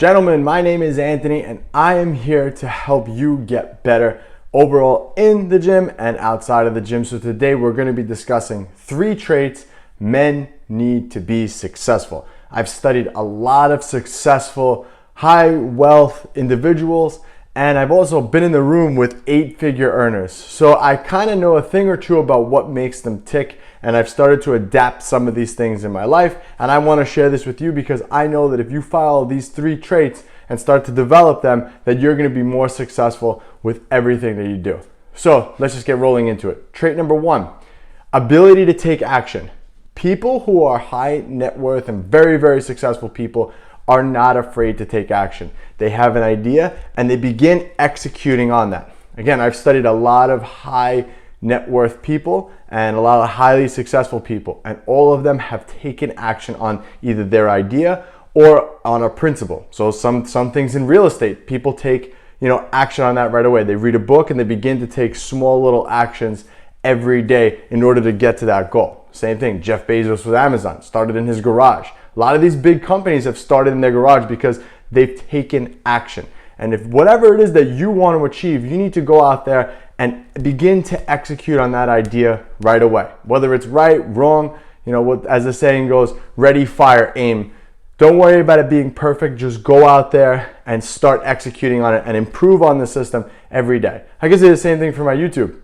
Gentlemen, my name is Anthony and I am here to help you get better overall in the gym and outside of the gym. So today we're going to be discussing 3 traits men need to be successful. I've studied a lot of successful, high wealth individuals, and I've also been in the room with 8-figure earners. So I kind of know a thing or two about what makes them tick, and I've started to adapt some of these things in my life, and I want to share this with you because I know that if you follow these 3 traits and start to develop them, that you're going to be more successful with everything that you do. So let's just get rolling into it. Trait number 1, ability to take action. People who are high net worth and very, very successful people are not afraid to take action. They have an idea and they begin executing on that. Again, I've studied a lot of high net worth people and a lot of highly successful people, and all of them have taken action on either their idea or on a principle. So some things in real estate, people take action on that right away. They read a book and they begin to take small little actions every day in order to get to that goal. Same thing, Jeff Bezos with Amazon started in his garage. A lot of these big companies have started in their garage because they've taken action. And if whatever it is that you want to achieve, you need to go out there and begin to execute on that idea right away. Whether it's right, wrong, as the saying goes, ready, fire, aim. Don't worry about it being perfect. Just go out there and start executing on it and improve on the system every day. I can say the same thing for my YouTube.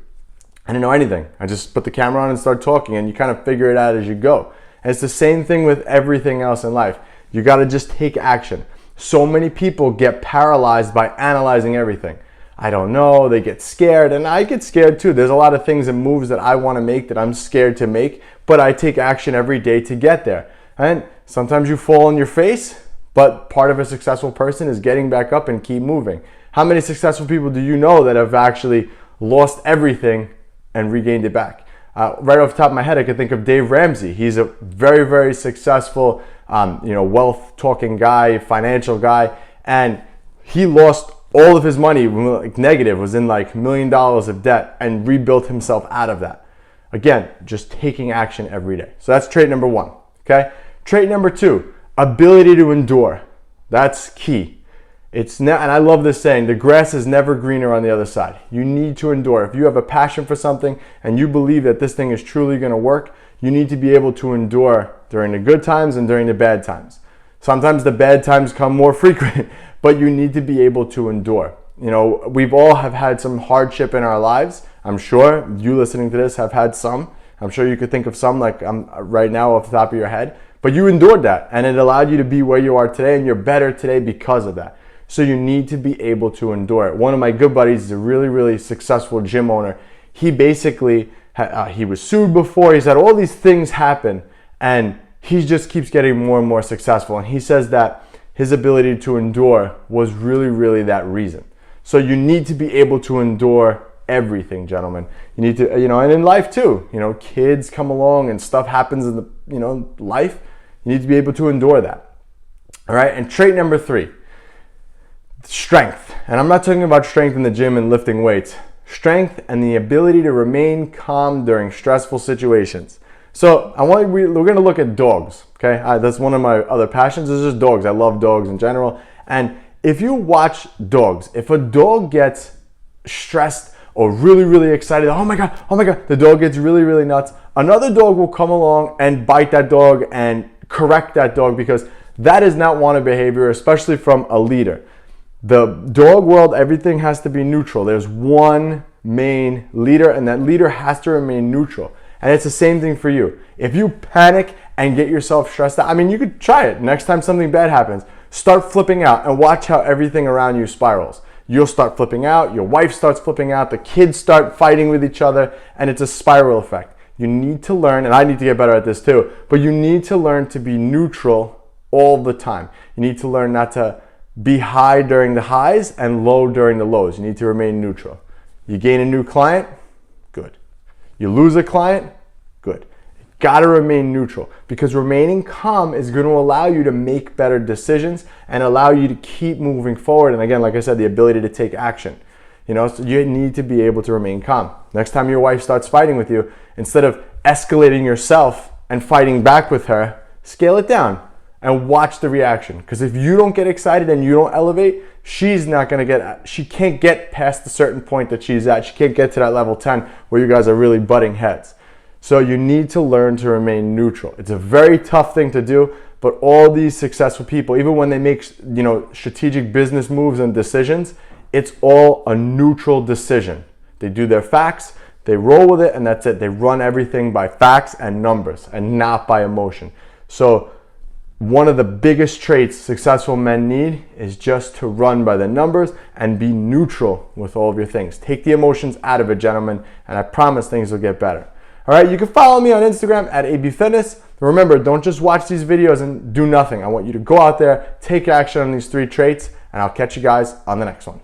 I didn't know anything. I just put the camera on and start talking, and you kind of figure it out as you go. And it's the same thing with everything else in life. You got to just take action. So many people get paralyzed by analyzing everything. I don't know, they get scared, and I get scared too. There's a lot of things and moves that I want to make that I'm scared to make, but I take action every day to get there. And sometimes you fall on your face, but part of a successful person is getting back up and keep moving. How many successful people do you know that have actually lost everything and regained it back? Right off the top of my head, I can think of Dave Ramsey. He's a very, very successful, wealth-talking guy, financial guy, and he lost all of his money, negative, was in $1 million of debt, and rebuilt himself out of that. Again, just taking action every day. So that's trait number 1, okay? Trait number 2, ability to endure. That's key. And I love this saying, the grass is never greener on the other side. You need to endure. If you have a passion for something and you believe that this thing is truly going to work, you need to be able to endure during the good times and during the bad times. Sometimes the bad times come more frequent, but you need to be able to endure. We've all have had some hardship in our lives. I'm sure you listening to this have had some. I'm sure you could think of some right now off the top of your head, but you endured that and it allowed you to be where you are today, and you're better today because of that. So you need to be able to endure it. One of my good buddies is a really, really successful gym owner. He basically, he was sued before. He's had all these things happen, and he just keeps getting more and more successful. And he says that his ability to endure was really, really that reason. So you need to be able to endure everything, gentlemen. You need to, and in life too, kids come along and stuff happens in the, life. You need to be able to endure that. All right. And trait number 3, strength. And I'm not talking about strength in the gym and lifting weights. Strength and the ability to remain calm during stressful situations. So we're going to look at dogs, okay? That's one of my other passions, is just dogs. I love dogs in general. And if you watch dogs, if a dog gets stressed or really, really excited, oh my God, the dog gets really, really nuts, another dog will come along and bite that dog and correct that dog, because that is not wanted behavior, especially from a leader. The dog world, everything has to be neutral. There's one main leader, and that leader has to remain neutral. And it's the same thing for you. If you panic and get yourself stressed out, you could try it. Next time something bad happens, start flipping out and watch how everything around you spirals. You'll start flipping out, your wife starts flipping out, the kids start fighting with each other, and it's a spiral effect. You need to learn, and I need to get better at this too, but you need to learn to be neutral all the time. You need to learn not to be high during the highs and low during the lows. You need to remain neutral. You gain a new client, good. You lose a client, good. You gotta remain neutral, because remaining calm is going to allow you to make better decisions and allow you to keep moving forward. And again, like I said, the ability to take action. So you need to be able to remain calm. Next time your wife starts fighting with you, instead of escalating yourself and fighting back with her, scale it down. and watch the reaction. Because if you don't get excited and you don't elevate, she can't get past the certain point that she's at. She can't get to that level 10 where you guys are really butting heads. So you need to learn to remain neutral. It's a very tough thing to do, but all these successful people, even when they make, strategic business moves and decisions, it's all a neutral decision. They do their facts, they roll with it, and that's it. They run everything by facts and numbers and not by emotion. So one of the biggest traits successful men need is just to run by the numbers and be neutral with all of your things. Take the emotions out of it, gentlemen, and I promise things will get better. All right, you can follow me on Instagram at abfitness. Remember, don't just watch these videos and do nothing. I want you to go out there, take action on these 3 traits, and I'll catch you guys on the next one.